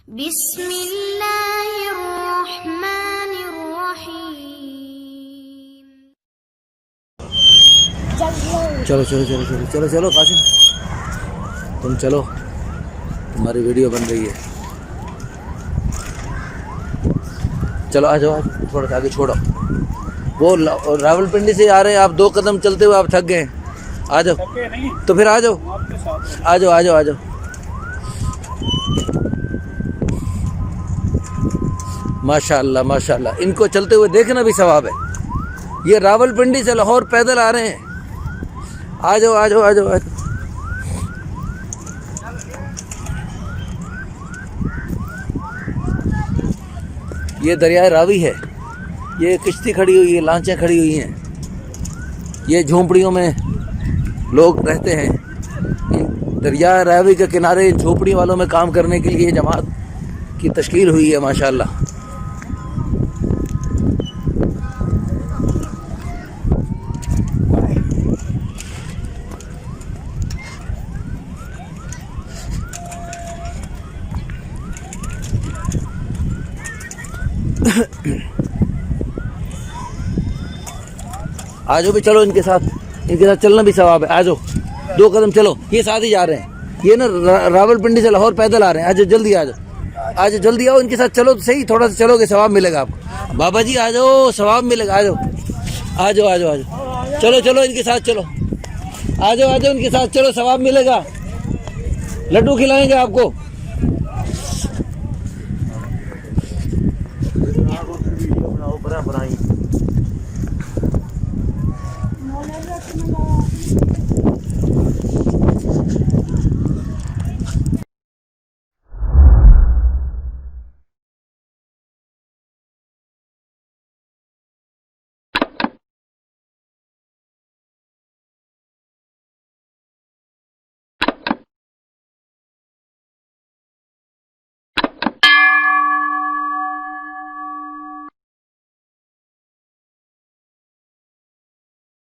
बिस्मिल्लाहिर्रहमानिर्रहीम। चलो चलो चलो चलो चलो चलो कासिम, तुम चलो, तुम्हारी वीडियो बन रही है। चलो आ जाओ, थोड़ा सा आगे छोड़ो। वो रावलपिंडी से आ रहे हैं आप, 2 कदम चलते हुए आप थक गए। आ जाओ तो फिर आ जाओ, आ जाओ आ जाओ आ जाओ। माशाअल्लाह माशाअल्लाह, इनको चलते हुए देखना भी सवाब है। ये रावलपिंडी से लाहौर पैदल आ रहे हैं। आ जाओ आ जाओ आ जाओ आ जाओ। ये दरियाए रावी है, ये किश्ती खड़ी हुई है, लांचें खड़ी हुई हैं, ये झोंपड़ियों में लोग रहते हैं। इन दरिया रावी के किनारे इन झोंपड़ी वालों में काम करने के लिए जमात की तश्कील हुई है माशाअल्लाह। आ जाओ भी, चलो इनके साथ चलना भी सवाब है। आ जाओ 2 कदम चलो, ये साथ ही जा रहे हैं। ये ना रावलपिंडी से लाहौर पैदल आ रहे हैं। आ जाओ जल्दी आ जाओ, आ जाओ जल्दी आओ, इनके साथ चलो तो सही, थोड़ा सा चलोगे सवाब मिलेगा आपको। बाबा जी आ जाओ, सवाब मिलेगा। आ जाओ आ जाओ आ जाओ आ जाओ, चलो चलो इनके साथ चलो, आ जाओ इनके साथ चलो, सवाब मिलेगा, लड्डू खिलाएंगे आपको। बनाओ बनाई